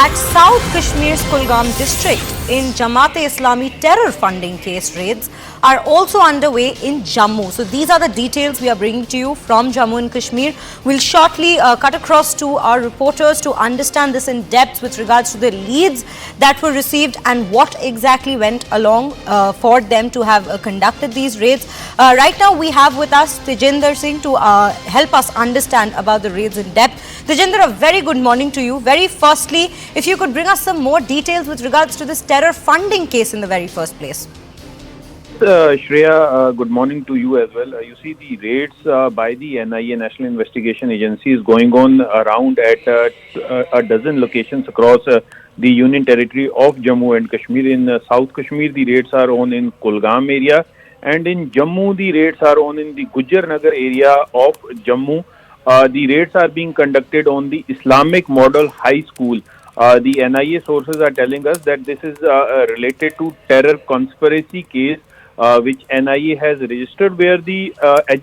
at South Kashmir's Kulgam district in Jamaat-e-Islami terror funding case raids are also underway in Jammu. So these are the details we are bringing to you from Jammu and Kashmir. We'll shortly cut across to our reporters to understand this in depth with regards to the leads that were received and what exactly went along for them to have conducted these raids. Right now we have with us Tejinder Singh to help us understand about the raids in depth. Tejinder, a very good morning to you. Very firstly, if you could bring us some more details with regards to this terror funding case in the very first place. Shreya, good morning to you as well. You see, the raids by the NIA, National Investigation Agency, is going on around at a dozen locations across the Union Territory of Jammu and Kashmir. In South Kashmir, the raids are on in Kulgam area, and in Jammu, the raids are on in the Gujar Nagar area of Jammu. The raids are being conducted on the Islamic Model High School. The NIA sources are telling us that this is related to terror conspiracy case which NIA has registered, where the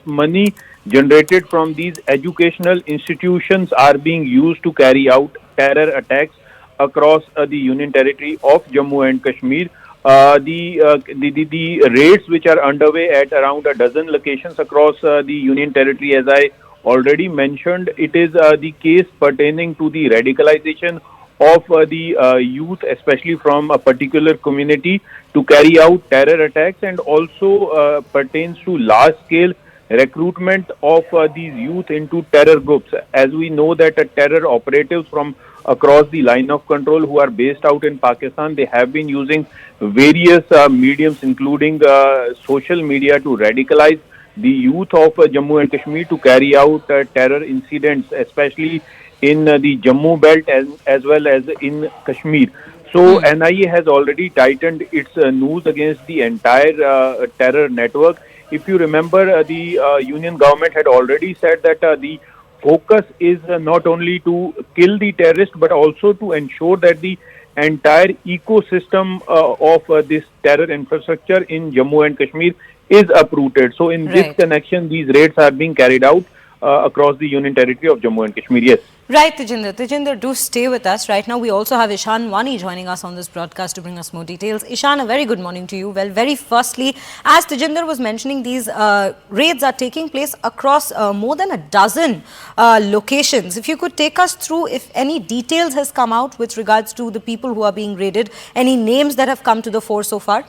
money generated from these educational institutions are being used to carry out terror attacks across the Union Territory of Jammu and Kashmir. The raids which are underway at around a dozen locations across the Union Territory, as I already mentioned, it is the case pertaining to the radicalization of the youth, especially from a particular community, to carry out terror attacks, and also pertains to large-scale recruitment of these youth into terror groups. As we know that terror operatives from across the line of control who are based out in Pakistan, they have been using various mediums, including social media, to radicalize the youth of Jammu and Kashmir to carry out terror incidents, especially in the Jammu belt as well as in Kashmir. So NIA has already tightened its noose against the entire terror network. If you remember, the union government had already said that the focus is not only to kill the terrorists, but also to ensure that the entire ecosystem of this terror infrastructure in Jammu and Kashmir is uprooted. So in this connection, these raids are being carried out across the Union Territory of Jammu and Kashmir. Yes. Right, Tejinder. Tejinder, do stay with us. Right now, we also have Ishan Wani joining us on this broadcast to bring us more details. Ishan, a very good morning to you. Well, very firstly, as Tejinder was mentioning, these raids are taking place across more than a dozen locations. If you could take us through if any details has come out with regards to the people who are being raided, any names that have come to the fore so far?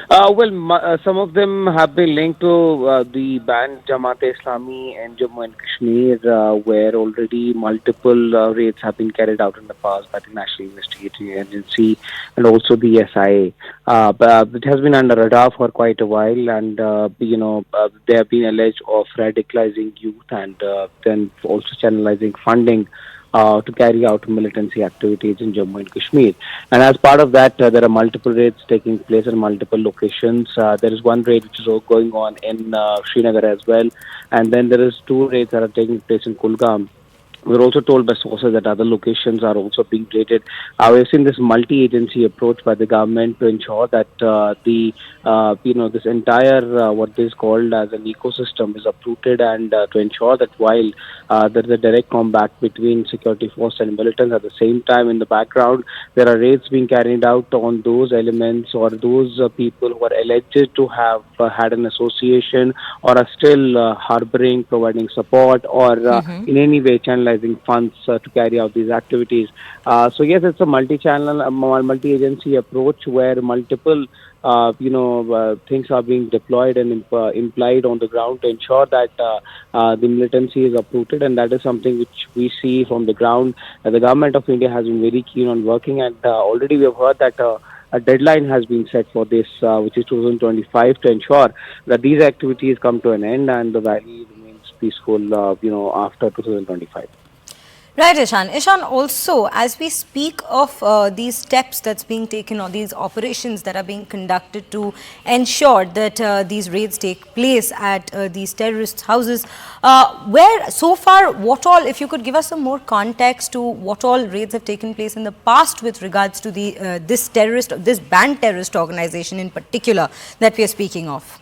Some of them have been linked to the banned Jamaat-e-Islami in Jammu and Kashmir, where already multiple raids have been carried out in the past by the National Investigation Agency and also the SIA. It has been under radar for quite a while, and they have been alleged of radicalizing youth and then also channelizing funding to carry out militancy activities in Jammu and Kashmir. And as part of that, there are multiple raids taking place in multiple locations. There is one raid which is going on in Srinagar as well. And then there is two raids that are taking place in Kulgam. We're also told by sources that other locations are also being raided. We've seen this multi-agency approach by the government to ensure that this entire what is called as an ecosystem is uprooted, and to ensure that while there is a direct combat between security force and militants, at the same time in the background there are raids being carried out on those elements or those people who are alleged to have had an association or are still harboring, providing support, or in any way channeling funds to carry out these activities. So yes, it's a multi-channel, multi-agency approach where multiple things are being deployed and implied on the ground to ensure that the militancy is uprooted, and that is something which we see from the ground. The government of India has been very keen on working, and already we have heard that a deadline has been set for this, which is 2025, to ensure that these activities come to an end and the valley remains peaceful, after 2025. Right, Ishan. Ishan, also, as we speak of these steps that's being taken or these operations that are being conducted to ensure that these raids take place at these terrorist houses, where so far, what all, if you could give us some more context to what all raids have taken place in the past with regards to the this banned terrorist organization in particular that we are speaking of?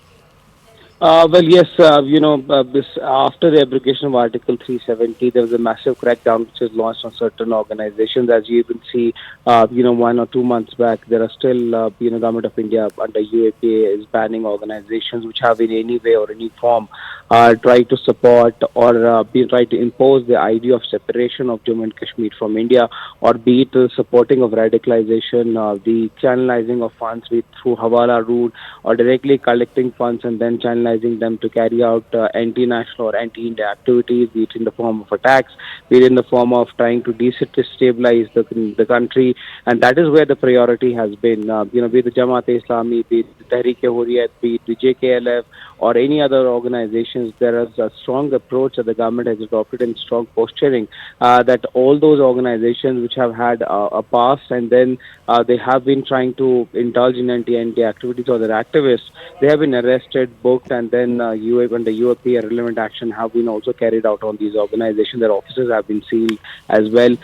Well, yes, this, after the abrogation of Article 370, there was a massive crackdown which was launched on certain organizations. As you even see, 1 or 2 months back, there are still, Government of India under UAPA is banning organizations which have in any way or any form try to support or try to impose the idea of separation of Jammu and Kashmir from India, or be it supporting of radicalization, the channelizing of funds through Hawala route, or directly collecting funds and then channelizing them to carry out anti-national or anti-India activities, be it in the form of attacks, be it in the form of trying to destabilize the country. And that is where the priority has been, be it the Jamaat-e-Islami, be it the Tehreek-e-Hurriyat, be it the JKLF, or any other organizations. There is a strong approach that the government has adopted and strong posturing that all those organizations which have had a past and then they have been trying to indulge in anti activities, or their activists, they have been arrested, booked, and then under UAP relevant action have been also carried out on these organizations. Their offices have been sealed as well.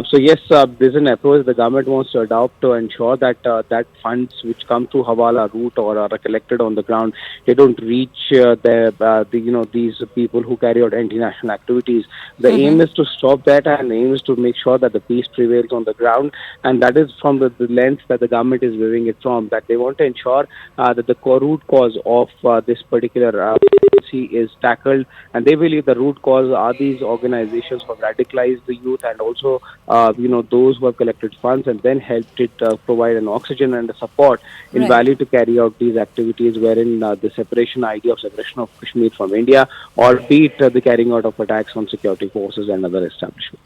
So yes, there's an approach the government wants to adopt to ensure that that funds which come through Hawala route or are collected on the ground, they don't reach these people who carry out anti-national activities. The aim is to stop that, and the aim is to make sure that the peace prevails on the ground, and that is from the lens that the government is viewing it from. That they want to ensure that the root cause of this particular is tackled, and they believe the root cause are these organizations who have radicalized the youth, and also those who have collected funds and then helped it provide an oxygen and a support in Right. value to carry out these activities, wherein the separation idea of separation of Kashmir from India, or be it the carrying out of attacks on security forces and other establishments.